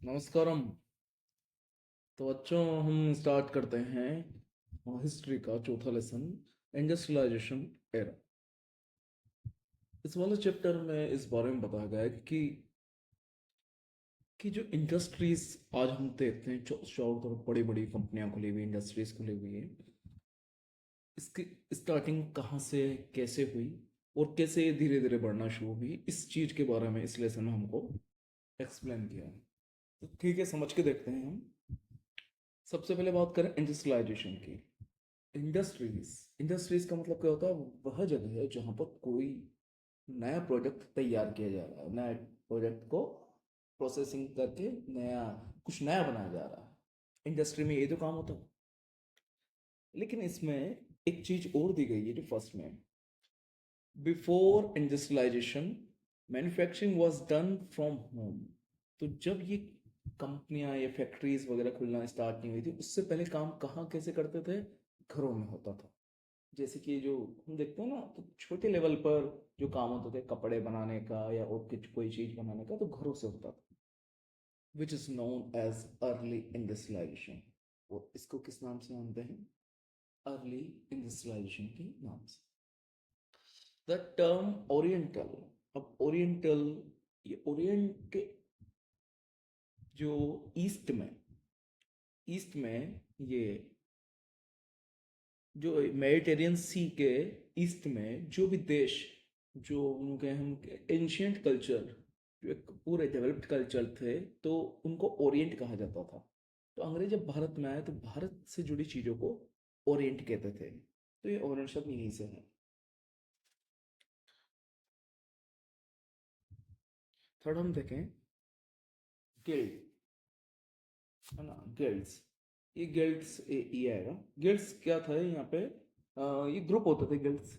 नमस्कारम। तो बच्चों, हम स्टार्ट करते हैं हिस्ट्री का चौथा लेसन, इंडस्ट्रियलाइजेशन एरा। इस वाले चैप्टर में इस बारे में बताया गया है कि जो इंडस्ट्रीज आज हम देखते हैं, चारों तरफ बड़ी बड़ी कंपनियां खुली हुई, इंडस्ट्रीज खुली हुई है। इसकी स्टार्टिंग कहाँ से कैसे हुई और कैसे धीरे धीरे बढ़ना शुरू हुई, इस चीज़ के बारे में इस लेसन में हमको एक्सप्लेन किया है। तो ठीक है, समझ के देखते हैं हम। सबसे पहले बात करें इंडस्ट्रियलाइजेशन की। इंडस्ट्रीज इंडस्ट्रीज का मतलब क्या होता है? वह जगह है जहाँ पर कोई नया प्रोडक्ट तैयार किया जा रहा है, नया प्रोडक्ट को प्रोसेसिंग करके नया कुछ नया बनाया जा रहा है। इंडस्ट्री में ये तो काम होता है। लेकिन इसमें एक चीज और दी गई है जो फर्स्ट में, before industrialisation manufacturing was done from home. तो जब ये कंपनियां या फैक्ट्रीज वगैरह खुलना स्टार्ट नहीं हुई थी, उससे पहले काम कहाँ कैसे करते थे? घरों में होता था। जैसे कि जो हम देखते हैं ना, तो छोटे लेवल पर जो काम होते थे कपड़े बनाने का या और कुछ कोई चीज बनाने का, तो घरों से होता था, which is known as early industrialisation. और इसको किस नाम से जानते हैं? अर्ली इंडस्ट्रियलाइजेशन के नाम से। The term oriental. अब ओरिएंटल, ये ओरिएंट के जो ईस्ट में ये जो मेडिटेरियन सी के ईस्ट में जो भी देश, जो उनके हम एंशियंट कल्चर, जो एक पूरे डेवलप्ड कल्चर थे, तो उनको ओरिएंट कहा जाता था। तो अंग्रेज जब भारत में आए तो भारत से जुड़ी चीज़ों को ओरिएंट कहते थे। तो ये ओरिएंट शब्द यहीं से है। थर्ड हम देखें, गिल्ड, है ना, गिल्ड्स। ये गिल्ड्स ये आएगा। गिल्ड्स क्या था यहाँ पे? ये ग्रुप होते थे गिल्ड्स।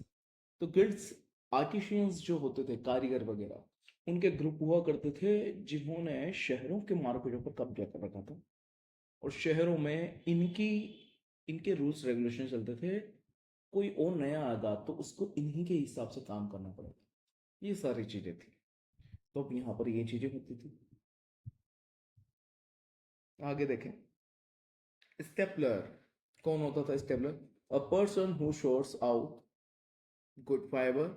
तो गिल्ड्स आर्टिशियंस जो होते थे, कारीगर वगैरह, उनके ग्रुप हुआ करते थे जिन्होंने शहरों के मार्केटों पर कब्जा कर रखा था। और शहरों में इनकी इनके रूल्स रेगुलेशन चलते थे। कोई और नया आएगा तो उसको इन्हीं के हिसाब से काम करना पड़ेगा। ये सारी चीजें थी। तो अब यहाँ पर ये चीजें होती थी। आगे देखें, स्टेपलर। कौन होता था stapler? A person who shores out good fibre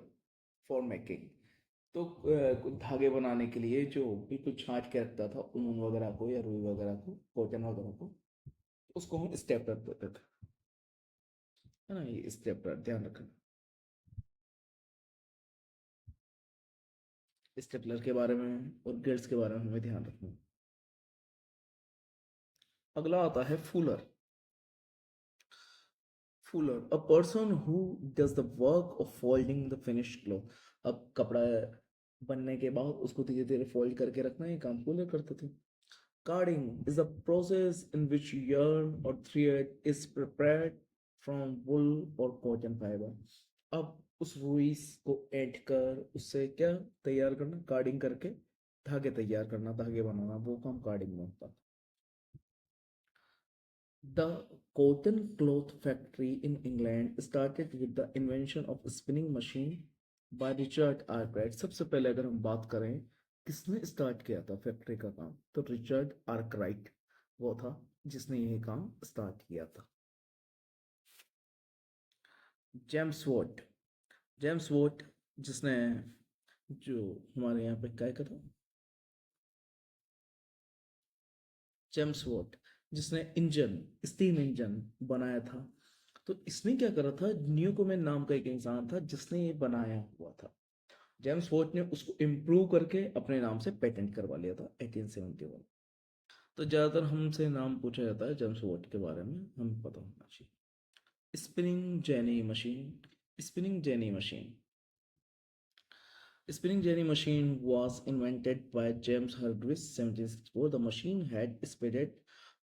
for making. तो कुछ धागे बनाने के लिए जो बिल्कुल छांट के रखता था ऊन वगैरह को या रुई वगैरह को, कॉटन वगैरह को, उसको हम स्टेपलर कहते थे। है ना, ये स्टेपलर ध्यान रखना। स्टेपलर के बारे में और गिल्ड्स के बारे में हमें ध्यान रखना। अगला आता है fuller. Fuller, a person who does the work of folding the finished cloth. अब कपड़ा बनने के बाद उसको धीरे धीरे फोल्ड करके रखना, ये काम फूलर करते थे। Carding is a process in which yarn or thread is prepared from wool or cotton fiber. अब उस रुई को ऐंठ कर उससे क्या तैयार करना? कार्डिंग करके धागे तैयार करना, धागे बनाना, वो काम कार्डिंग में होता था। The cotton cloth factory in England started with the invention of a spinning machine by Richard Arkwright. सबसे पहले अगर हम बात करें किसने स्टार्ट किया था फैक्ट्री का काम, तो रिचर्ड आर्कराइट वो था जिसने यह काम स्टार्ट किया था। James Watt. जेम्स वॉट जिसने जो हमारे यहाँ पे क्या कहता, जेम्स वॉट जिसने इंजन, स्टीम इंजन बनाया था। तो इसने क्या करा था? न्यूकोमेन नाम का एक इंसान था जिसने ये बनाया हुआ था। जेम्स वॉट ने उसको इम्प्रूव करके अपने नाम से पेटेंट करवा लिया था 1871। तो ज़्यादातर हमसे नाम पूछा जाता है जेम्स वॉट के बारे में, हमें पता होना चाहिए। Spinning jenny machine. Spinning jenny machine Spinning jenny machine was invented by James Hardwiss 1764. The machine had speeded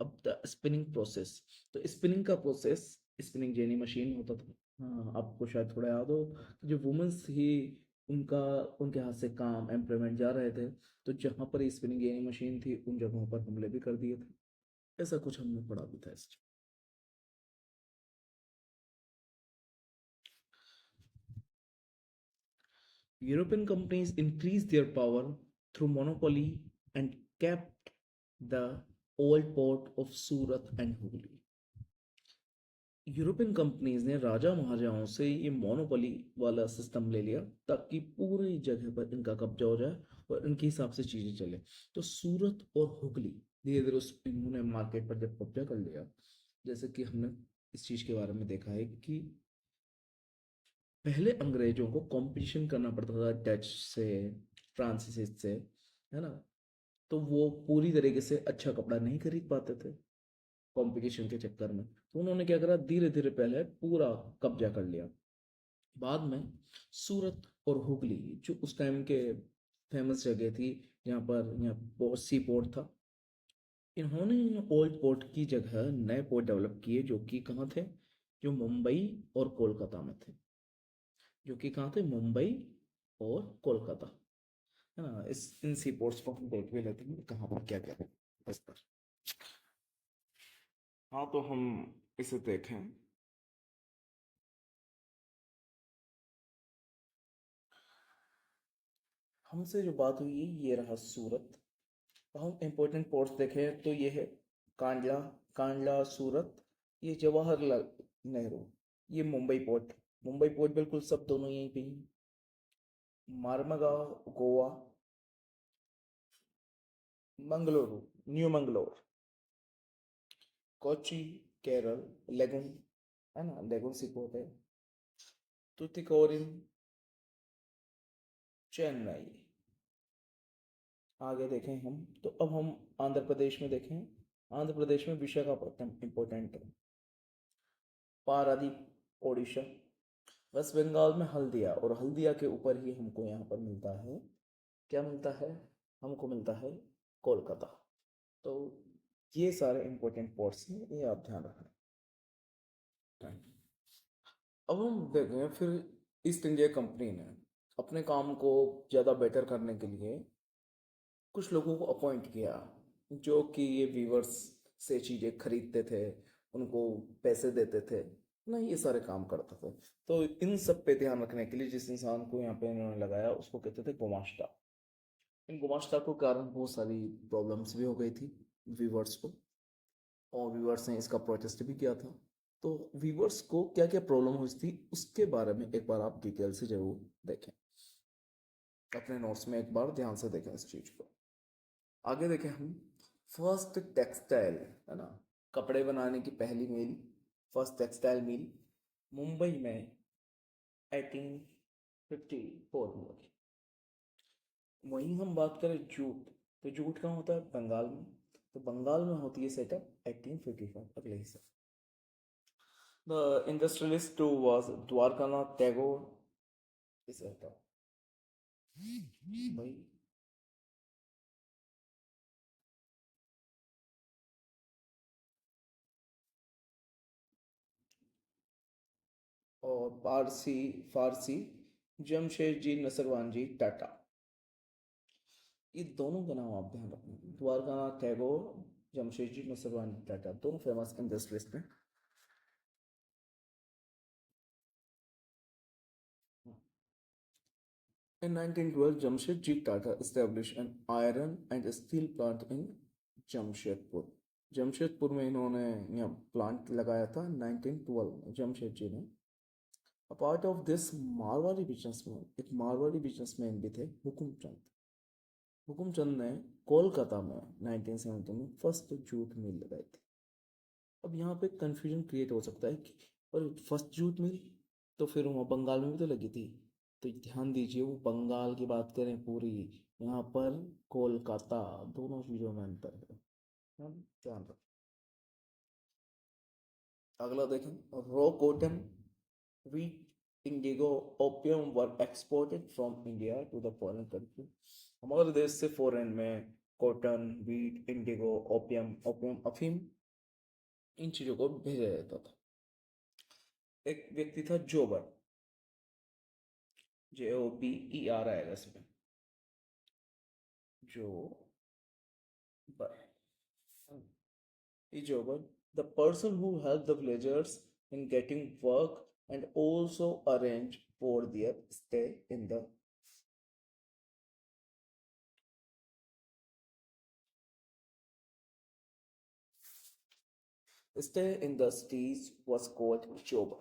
up the spinning process. तो स्पिनिंग का प्रोसेस स्पिनिंग जेनी मशीन होता था। हाँ, आपको शायद थोड़ा याद हो, जो वुमेन्स ही उनका उनके हाथ से काम एम्प्लॉयमेंट जा रहे थे, तो जहाँ पर स्पिनिंग जेनी मशीन थी उन जगहों पर हमले भी कर दिए थे। ऐसा कुछ हमने पढ़ा भी था। European companies increased their power through monopoly and kept the old port of Surat and Hooghly. European companies ने राजा महाराजाओं से ये मोनोपोली वाला सिस्टम ले लिया ताकि पूरी जगह पर इनका कब्जा हो जाए और इनके हिसाब से चीज़ें चले। तो सूरत और हुगली धीरे धीरे उस इन्होंने मार्केट पर जब कब्जा कर लिया, जैसे कि हमने इस चीज़ के बारे में देखा है कि पहले अंग्रेजों को कंपटीशन करना पड़ता था डच से, फ्रांसीसी से, है ना। तो वो पूरी तरीके से अच्छा कपड़ा नहीं खरीद पाते थे कंपटीशन के चक्कर में। तो उन्होंने क्या करा, धीरे धीरे पहले पूरा कब्जा कर लिया। बाद में सूरत और हुगली जो उस टाइम के फेमस जगह थी, यहाँ पर यहाँ सी पोर्ट था, इन्होंने ओल्ड पोर्ट की जगह नए पोर्ट डेवलप किए जो कि कहाँ थे, जो मुंबई और कोलकाता में थे। जो कि कहाँ थे, मुंबई और कोलकाता, है ना। इस इन सी पोर्ट्स को हम देख भी लेते हैं कहाँ पर क्या क्या है इस पर। हाँ, तो हम इसे देखें। हमसे जो बात हुई ये रहा सूरत। तो हम इम्पोर्टेंट पोर्ट्स देखें तो ये है कांडला, कांडला सूरत, ये जवाहरलाल नेहरू, ये मुंबई पोर्ट। मुंबई पोर्ट बिल्कुल सब दोनों यहीं पे हैं। मारमगांव गोवा, मंगलुरु न्यू मंगलोर, कोची केरल, लेगुन, है ना, लेगुन सी पोर्ट है। तुतिकोरिन चेन्नई। आगे देखें हम तो अब हम आंध्र प्रदेश में देखें। आंध्र प्रदेश में विशाखापट्टनम इंपॉर्टेंट है। पारादीप ओडिशा। वेस्ट बंगाल में हल्दिया, और हल्दिया के ऊपर ही हमको यहाँ पर मिलता है, क्या मिलता है, हमको मिलता है कोलकाता। तो ये सारे इंपॉर्टेंट पोर्ट्स हैं, ये आप ध्यान रखना। अब हम देखें फिर ईस्ट इंडिया कंपनी ने अपने काम को ज़्यादा बेटर करने के लिए कुछ लोगों को अपॉइंट किया जो कि ये वीवर्स से चीज़ें खरीदते थे, उनको पैसे देते थे ना, ये सारे काम करते थे। तो इन सब पे ध्यान रखने के लिए जिस इंसान को यहाँ पे इन्होंने लगाया उसको कहते थे गुमाश्ता। इन गुमाश्ता के कारण बहुत सारी प्रॉब्लम्स भी हो गई थी वीवर्स को, और वीवर्स ने इसका प्रोटेस्ट भी किया था। तो वीवर्स को क्या क्या प्रॉब्लम हुई थी उसके बारे में एक बार आप डिटेल से जरूर देखें, अपने नोट्स में एक बार ध्यान से देखें इस चीज़ को। आगे देखें हम फर्स्ट टेक्सटाइल, है ना, कपड़े बनाने की पहली मिल, फर्स्ट टेक्सटाइल मिल मुंबई में 1854 में लगी। वहीं हम बात करें जूट, तो जूट कहाँ होता है, बंगाल में। तो बंगाल में होती है सेटअप 1855, अगले ही साल। The industrialist too was Dwarkanath Tagore, इसे हटाओ भाई। और पारसी फारसी जमशेदजी नसरवान जी टाटा, ये दोनों का नाम आप ध्यान रखना। द्वारकानाथ टैगोर, जमशेदजी नसरवान टाटा, दोनों फेमस इंडस्ट्रियलिस्ट हैं। In 1912, Jamshedji Tata established an iron and steel plant in Jamshedpur. Jamshedpur में इन्होंने यहाँ प्लांट लगाया था 1912 में जमशेदजी ने। A part of this Marwari businessman, एक मारवाड़ी बिजनेसमैन भी थे, हुकुमचंद। हुकुमचंद ने कोलकाता में 1970 में फर्स्ट जूट मिल लगाई थी। अब यहाँ पे कंफ्यूजन क्रिएट हो सकता है कि और फर्स्ट जूट मिल तो फिर वहाँ बंगाल में भी तो लगी थी। तो ध्यान दीजिए, वो बंगाल की बात करें पूरी, यहाँ पर कोलकाता, दोनों चीज़ों में अंतर है, ध्यान रखें। अगला देखें, raw cotton, wheat, indigo, opium were exported from India to the foreign country. हमारे देश से फॉरेन में cotton, wheat, indigo, opium, opium अफीम, इन चीज़ों को भेजा जाता था। एक व्यक्ति था जोबर, JOBER आएगा इसमें, जो बर, Jober, the person who helped the villagers in getting work and also arranged for their stay in the stay industries was called job,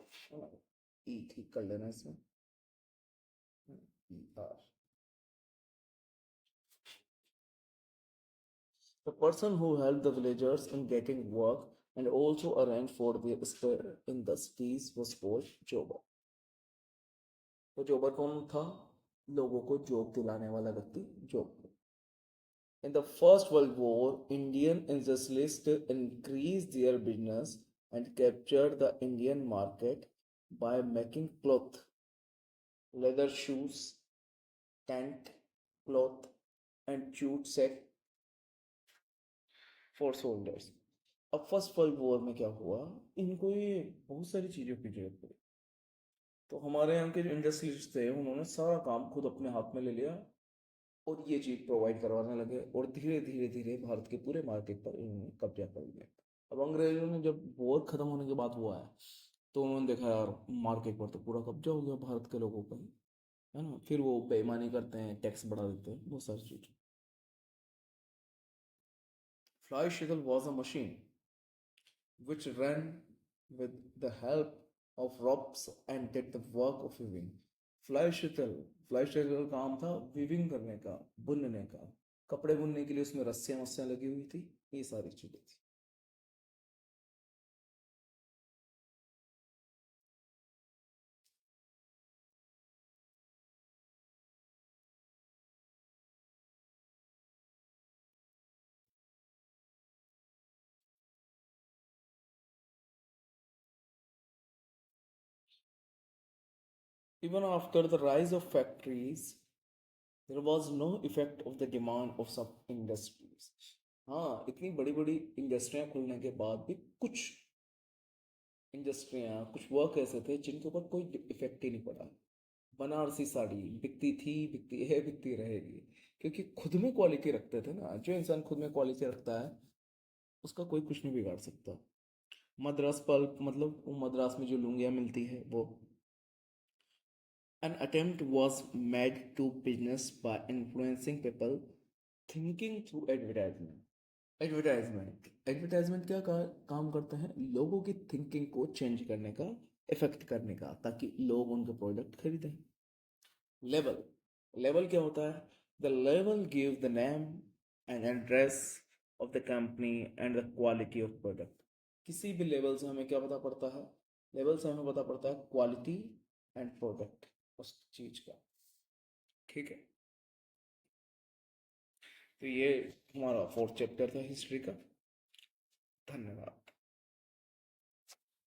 ई ठीक कर लेना इसमें, ER. The person who helped the villagers in getting work and also arranged for their stay in the cities was called jobber. तो जॉबर कौन था? लोगों को जॉब दिलाने वाला व्यक्ति job. In the First World War, Indian industrialists increased their business and captured the Indian market by making cloth, leather shoes, tent cloth, and jute sack for soldiers. अब first world war में क्या हुआ, इनको ये बहुत सारी चीज़ों की जरूरत पड़ी, तो हमारे यहाँ के जो इंडस्ट्रियलिस्ट थे उन्होंने सारा काम खुद अपने हाथ में ले लिया और ये चीज़ प्रोवाइड करवाने लगे और धीरे धीरे धीरे भारत के पूरे मार्केट पर इन्होंने कब्जा कर लिया। अब अंग्रेजों ने जब वॉर खत्म होने के बाद वो आया तो उन्होंने देखा यार मार्केट पर तो पूरा कब्जा हो गया भारत के लोगों का, है ना, फिर वो बेईमानी करते हैं, टैक्स बढ़ा देते हैं, बहुत सारी चीज़। Fly shuttle was a machine which ran with the help of ropes and did the work of weaving. Fly shuttle, fly shuttle का काम था वीविंग करने का, बुनने का, कपड़े बुनने के लिए उसमें रस्सियां वस्सियां लगी हुई थी, ये सारी चीजें थी। Even after the rise of factories, there was no effect of the demand of some industries. हाँ, इतनी बड़ी बड़ी इंडस्ट्रियां खुलने के बाद भी कुछ इंडस्ट्रियां, कुछ वर्क ऐसे थे जिनके ऊपर कोई इफेक्ट ही नहीं पड़ा। बनारसी साड़ी बिकती थी, बिकती है, बिकती रहेगी, क्योंकि खुद में क्वालिटी रखते थे ना। जो इंसान खुद में क्वालिटी रखता है उसका कोई कुछ नहीं बिगाड़ सकता। मद्रास पल्प मतलब वो मद्रास में जो लुंगियाँ मिलती है वो। An attempt was made to business by influencing people thinking through advertisement. Advertisement क्या काम करते हैं? लोगों की थिंकिंग को चेंज करने का, इफेक्ट करने का, ताकि लोग उनके प्रोडक्ट खरीदें। लेवल, लेवल क्या होता है? The level give the name and address of the company and the quality of product. किसी भी लेवल से हमें क्या पता पड़ता है? लेवल से हमें पता पड़ता है क्वालिटी एंड प्रोडक्ट उस चीज का। ठीक है, तो ये हमारा फोर्थ चैप्टर था हिस्ट्री का।